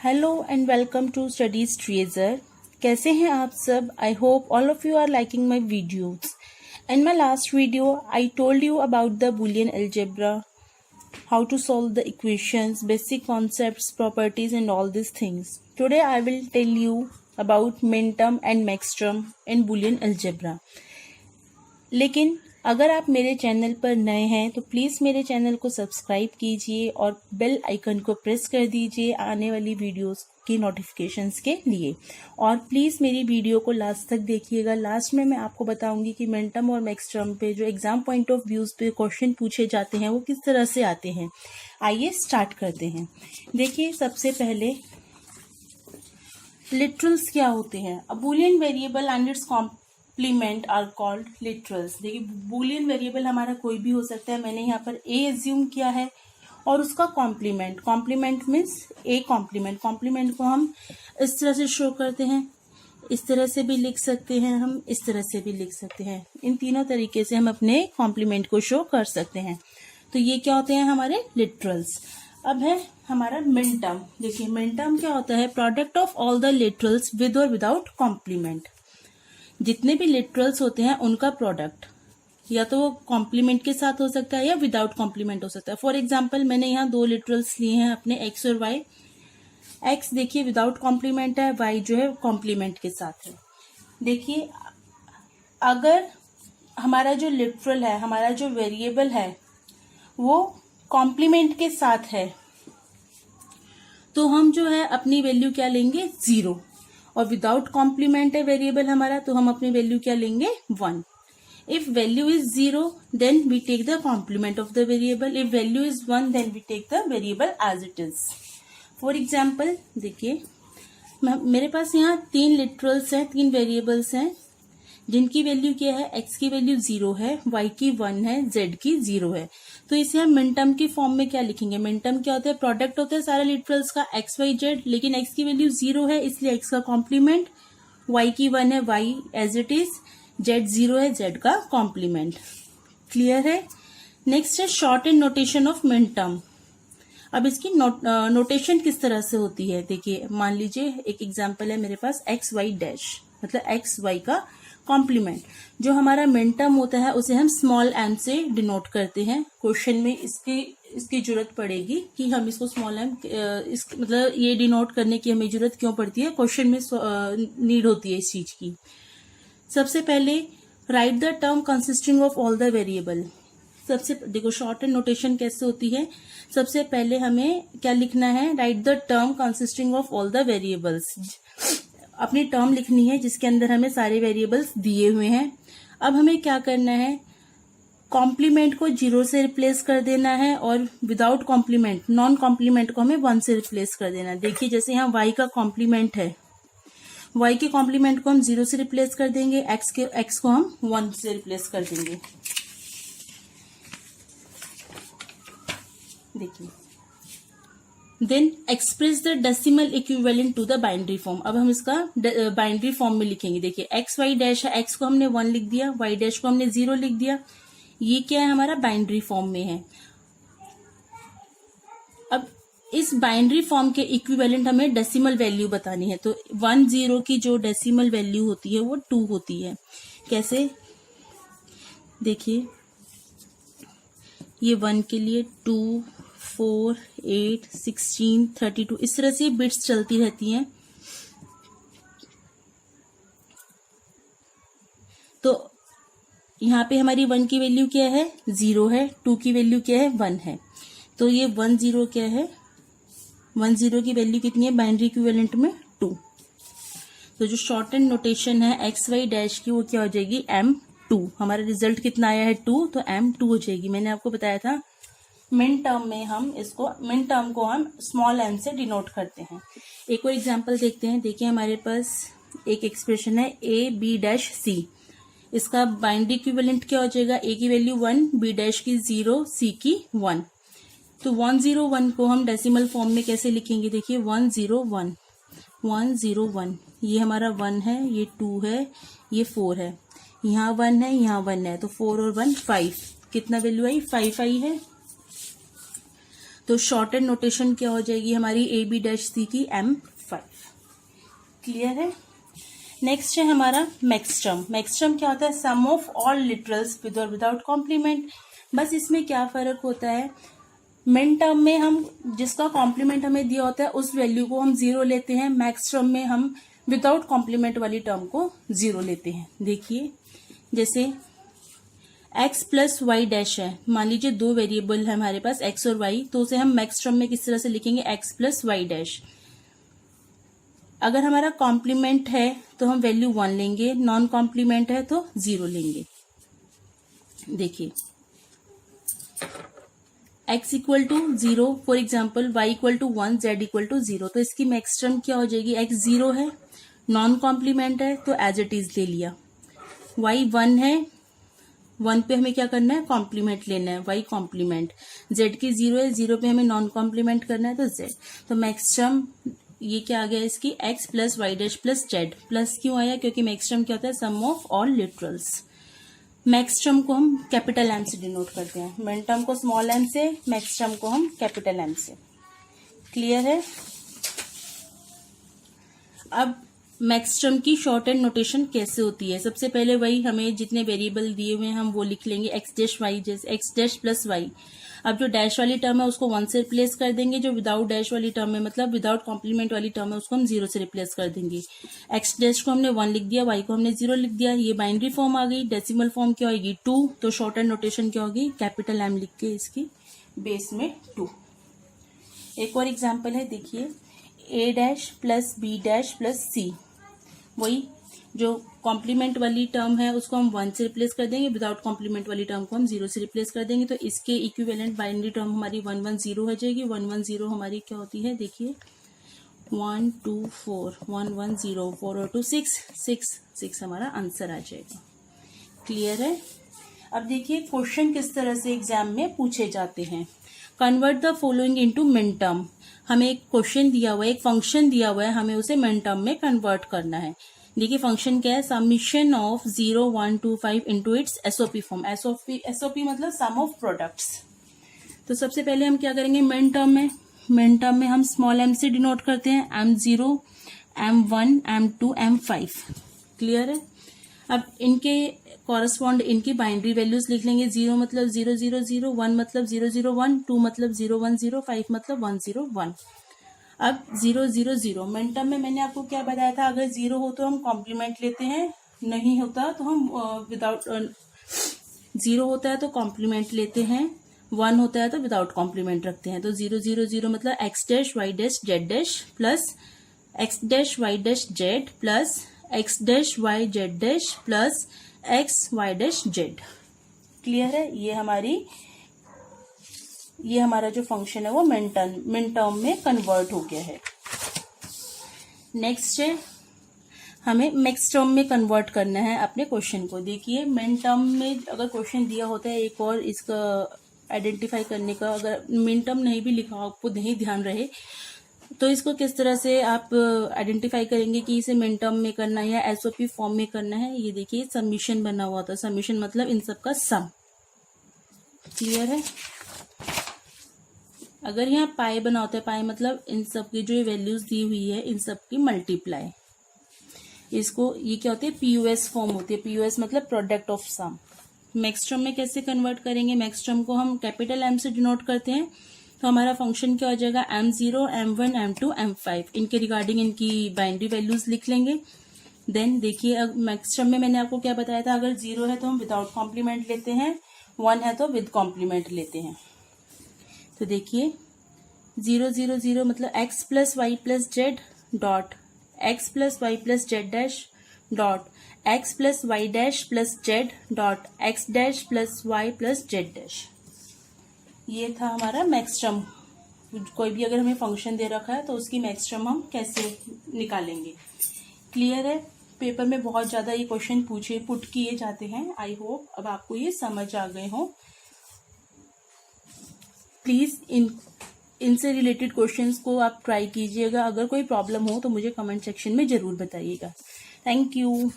Hello and welcome to studies treasure. कैसे हैं आप सब? I hope all of you are liking my videos. In my last video, I told you about the Boolean algebra, how to solve the equations, basic concepts, properties and all these things. Today I will tell you about minterm and maxterm in Boolean algebra. लेकिन अगर आप मेरे channel पर नए हैं तो please मेरे channel को सब्सक्राइब कीजिए और बेल आइकन को प्रेस कर दीजिए आने वाली वीडियोस की नोटिफिकेशंस के लिए। और प्लीज़ मेरी वीडियो को लास्ट तक देखिएगा। लास्ट में मैं आपको बताऊंगी कि मिनटर्म और मैक्सटर्म पे जो एग्जाम पॉइंट ऑफ व्यूज़ पे क्वेश्चन पूछे जाते हैं वो किस तरह से आते हैं। आइए स्टार्ट करते हैं। देखिए, सबसे पहले लिटरल्स क्या होते हैं। A Boolean variable and its complement are called literals. देखिए, बूलियन वेरिएबल हमारा कोई भी हो सकता है। मैंने यहाँ पर ए एज्यूम किया है और उसका complement, complement means a complement. Complement को हम इस तरह से शो करते हैं, इस तरह से भी लिख सकते हैं, हम इस तरह से भी लिख सकते हैं। इन तीनों तरीके से हम अपने कॉम्प्लीमेंट को शो कर सकते हैं। तो ये क्या होते हैं हमारे लिटरल्स। अब है हमारा मिनटर्म। देखिए, मिनटर्म क्या होता है? Product of all the literals with और विदाउट कॉम्प्लीमेंट। जितने भी लिटरल्स होते हैं उनका प्रोडक्ट या तो वो कॉम्प्लीमेंट के साथ हो सकता है या विदाउट कॉम्प्लीमेंट हो सकता है। फॉर एग्जाम्पल, मैंने यहाँ दो लिटरल्स लिए हैं अपने एक्स और वाई। एक्स देखिए विदाउट कॉम्प्लीमेंट है, वाई जो है कॉम्प्लीमेंट के साथ है। देखिए, अगर हमारा जो लिटरल है, हमारा जो वेरिएबल है वो कॉम्प्लीमेंट के साथ है तो हम जो है अपनी वैल्यू क्या लेंगे? 0। और विदाउट कॉम्प्लीमेंट है वेरिएबल हमारा तो हम अपनी वैल्यू क्या लेंगे? 1। If value is 0, then we take the complement of the variable. If value is 1, then we take the variable as it is. For example, देखिए, मेरे पास यहाँ 3 लिटरल्स हैं, 3 वेरिएबल्स हैं जिनकी वैल्यू क्या है? x की वैल्यू 0 है, y की 1 है, z की 0 है। तो इसे हम मिनटर्म की फॉर्म में क्या लिखेंगे? मिनटर्म क्या होता है? प्रोडक्ट होता है सारे लिटरल्स का x y z, लेकिन x की वैल्यू 0 है इसलिए x का कॉम्प्लीमेंट, y की 1 है, y as it is, z 0 है, z का कॉम्प्लीमेंट। क्लियर है? नेक्स्ट है short and notation of minterm. अब इसकी नोटेशन किस तरह से होती है? देखिए, मान लीजिए एक एग्जांपल है मेरे पास x y डैश, मतलब x y का कॉम्प्लीमेंट। जो हमारा मिनटर्म होता है उसे हम स्मॉल m से डिनोट करते हैं। क्वेश्चन में इसकी जरूरत पड़ेगी कि हम इसको स्मॉल m, मतलब ये डिनोट करने की हमें जरूरत क्यों पड़ती है? क्वेश्चन में नीड होती है इस चीज की। सबसे पहले right the term consisting of all the variable. सबसे देखो शॉर्ट एंड नोटेशन कैसे होती है। सबसे पहले हमें क्या लिखना है? Right the term consisting of all the variables. अपनी टर्म लिखनी है जिसके अंदर हमें सारे वेरिएबल्स दिए हुए हैं। अब हमें क्या करना है? कॉम्प्लीमेंट को 0 से रिप्लेस कर देना है और विदाउट कॉम्प्लीमेंट, नॉन कॉम्प्लीमेंट को हमें 1 से रिप्लेस कर देना है। देखिए, जैसे यहाँ y का कॉम्प्लीमेंट है, y के कॉम्प्लीमेंट को हम 0 से रिप्लेस कर देंगे, x को हम 1 से रिप्लेस कर देंगे। देखिए, then express the decimal equivalent to the binary form. अब हम इसका बाइनरी फॉर्म में लिखेंगे। देखिए, एक्स वाई डैश है, एक्स को हमने 1 लिख दिया, वाई डैश को हमने 0 लिख दिया। ये क्या है? हमारा बाइनरी फॉर्म में है। अब इस बाइनरी फॉर्म के इक्विवेलेंट हमें डेसिमल वैल्यू बतानी है। तो 1 0 की जो डेसिमल वैल्यू होती है वो 2 होती है। कैसे? देखिए, ये 1 के लिए 2, 4, 8, 16, 32 इस तरह से बिट्स चलती रहती हैं। तो यहाँ पे हमारी 1 की वैल्यू क्या है? 0 है। 2 की वैल्यू क्या है? 1 है। तो ये 1 0 क्या है? 1 0 की वैल्यू कितनी है बाइनरी इक्विवेलेंट में? 2। तो जो शॉर्ट एंड नोटेशन है एक्स वाई डैश की वो क्या हो जाएगी? M2। हमारा रिजल्ट कितना आया है? 2, तो M2 हो जाएगी। मैंने आपको बताया था मिन टर्म में मिन टर्म को हम स्मॉल m से डिनोट करते हैं। एक और एग्जांपल देखते हैं। देखिए, हमारे पास एक एक्सप्रेशन है a b डैश c। इसका बाइनरी इक्विवेलेंट क्या हो जाएगा? a की वैल्यू 1, b डैश की 0, c की 1। तो 1 0 1 को हम डेसिमल फॉर्म में कैसे लिखेंगे? देखिए, 1 0 1 1 0 1, ये हमारा 1 है, ये 2 है, ये 4 है, यहाँ 1 है, यहाँ 1 है, तो 4 और 1 5। कितना वैल्यू आई? 5 आई है। तो शॉर्टेड नोटेशन क्या हो जाएगी हमारी ए बी डैश सी की M5। क्लियर है। नेक्स्ट है हमारा मैक्सटर्म। मैक्सटर्म क्या होता है, sum of all literals with और विदाउट कॉम्प्लीमेंट। बस इसमें क्या फर्क होता है, मिन टर्म में हम जिसका कॉम्प्लीमेंट हमें दिया होता है उस वैल्यू को हम 0 लेते हैं, मैक्स टर्म में हम विदाउट कॉम्प्लीमेंट वाली टर्म को 0 लेते हैं। देखिए जैसे x प्लस वाई डैश है, मान लीजिए दो वेरिएबल है हमारे पास x और y, तो उसे हम मैक्स टर्म में किस तरह से लिखेंगे, x प्लस वाई डैश। अगर हमारा कॉम्प्लीमेंट है तो हम वैल्यू 1 लेंगे, नॉन कॉम्प्लीमेंट है तो 0 लेंगे। देखिए x equal to 0 for example, y equal to 1, z equal to 0, तो इसकी मैक्स टर्म क्या हो जाएगी, x 0 है, नॉन कॉम्प्लीमेंट है तो एज इट इज ले लिया, y 1 है, 1 पे हमें क्या करना है, कॉम्प्लीमेंट लेना है, y कॉम्प्लीमेंट, z की 0 है, 0 पे हमें नॉन कॉम्प्लीमेंट करना है तो z। तो मैक्स टर्म ये क्या आ गया इसकी, x plus Y dash plus z। Plus क्यों आया, क्योंकि मैक्स टर्म क्या होता है, sum of all literals. Max term को हम कैपिटल M से डिनोट करते हैं, मिन टर्म को स्मॉल m से, मैक्स टर्म को हम कैपिटल M से। क्लियर है। अब मैक्स टर्म की शॉर्ट हैंड नोटेशन कैसे होती है, सबसे पहले वही हमें जितने वेरिएबल दिए हुए हैं हम वो लिख लेंगे, एक्स डैश वाई जैसे एक्स डैश प्लस वाई। अब जो डैश वाली टर्म है उसको 1 से रिप्लेस कर देंगे, जो विदाउट डैश वाली टर्म है मतलब विदाउट कॉम्प्लीमेंट वाली टर्म है उसको हम 0 से रिप्लेस कर देंगे। एक्स डैश को हमने 1 लिख दिया, वाई को हमने 0 लिख दिया, ये बाइनरी फॉर्म आ गई। डेसिमल फॉर्म क्या होगी 2, तो शॉर्ट हैंड नोटेशन क्या होगी, कैपिटल M लिख के इसकी बेस में 2। एक और एग्जाम्पल है, देखिए A dash plus B dash plus C, वही जो कॉम्प्लीमेंट वाली टर्म है उसको हम 1 से रिप्लेस कर देंगे, विदाउट कॉम्प्लीमेंट वाली टर्म को हम 0 से रिप्लेस कर देंगे, तो इसके इक्विवेलेंट बाइनरी टर्म हमारी 1 1 0 हो जाएगी। 1 1 0 हमारी क्या होती है, देखिए 1 2 4 1 1 0 4 और 2 6 6 6 हमारा आंसर आ जाएगा। क्लियर है। अब देखिए क्वेश्चन किस तरह से एग्जाम में पूछे जाते हैं। Convert the following into min term. हमें एक क्वेश्चन दिया हुआ है, एक फंक्शन दिया हुआ है, हमें उसे मिन टर्म में कन्वर्ट करना है। देखिए फंक्शन क्या है, summation of 0 1 2 5 into its SOP form. SOP मतलब सम ऑफ प्रोडक्ट्स। तो सबसे पहले हम क्या करेंगे, मिन टर्म में हम स्मॉल m से डिनोट करते हैं, M0 M1 M2 M5। Clear है। अब इनके कॉरस्पॉन्ड इनकी बाइनरी वैल्यूज लिख लेंगे। 0 मतलब 0 0 0, 1 मतलब 0 0 1, 2 मतलब 0 1 0, 5 मतलब 1 0 1। अब 0 0 0 मिन टर्म में मैंने आपको क्या बताया था, अगर 0 हो तो हम कॉम्प्लीमेंट लेते हैं, नहीं होता तो हम विदाउट 0 होता है तो कॉम्प्लीमेंट लेते हैं, 1 होता है तो विदाउट कॉम्प्लीमेंट रखते हैं। तो 0 0 0 मतलब x dash y dash z dash plus x dash y dash z plus x dash y z dash plus x y dash z. Clear है। ये हमारा जो फंक्शन है वो मिन टर्म में कन्वर्ट हो गया है। नेक्स्ट है, हमें मैक्स टर्म में कन्वर्ट करना है अपने क्वेश्चन को। देखिए मिन टर्म में अगर क्वेश्चन दिया होता है, एक और इसका आइडेंटिफाई करने का, अगर मिन टर्म नहीं भी लिखा हो, आपको नहीं ध्यान रहे, तो इसको किस तरह से आप आइडेंटिफाई करेंगे कि इसे मिन टर्म में करना है या एसओपी फॉर्म में करना है। ये देखिए समीशन बना हुआ था, समीशन मतलब इन सब का सम। क्लियर है। अगर यहाँ पाई बना होता है, पाई मतलब इन सब की जो वैल्यूज दी हुई है इन सब की मल्टीप्लाई, इसको ये क्या होती है, पीयूएस फॉर्म होती है। पीयूएस मतलब product of sum. Maxterm में कैसे कन्वर्ट करेंगे, मैक्स टर्म को हम कैपिटल M से डिनोट करते हैं, तो हमारा फंक्शन क्या हो जाएगा, M0 M1 M2 M5। इनके रिगार्डिंग इनकी बाइनरी वैल्यूज लिख लेंगे। देन देखिए अब मैक्स टर्म में मैंने आपको क्या बताया था, अगर 0 है तो हम विदाउट कॉम्प्लीमेंट लेते हैं, 1 है तो विद कॉम्प्लीमेंट लेते हैं। तो देखिए 0 0 0 मतलब x plus y plus z dot x plus y plus z dash dot x plus Y dash plus z dot x dash plus y plus z dash. ये था हमारा मैक्स टर्म। कोई भी अगर हमें फंक्शन दे रखा है तो उसकी मैक्स टर्म हम कैसे निकालेंगे। क्लियर है। पेपर में बहुत ज्यादा ये क्वेश्चन पुट किए जाते हैं। आई होप अब आपको ये समझ आ गए हो। प्लीज इनसे रिलेटेड क्वेश्चंस को आप ट्राई कीजिएगा। अगर कोई प्रॉब्लम हो तो मुझे कमेंट सेक्शन में जरूर बताइएगा। Thank you.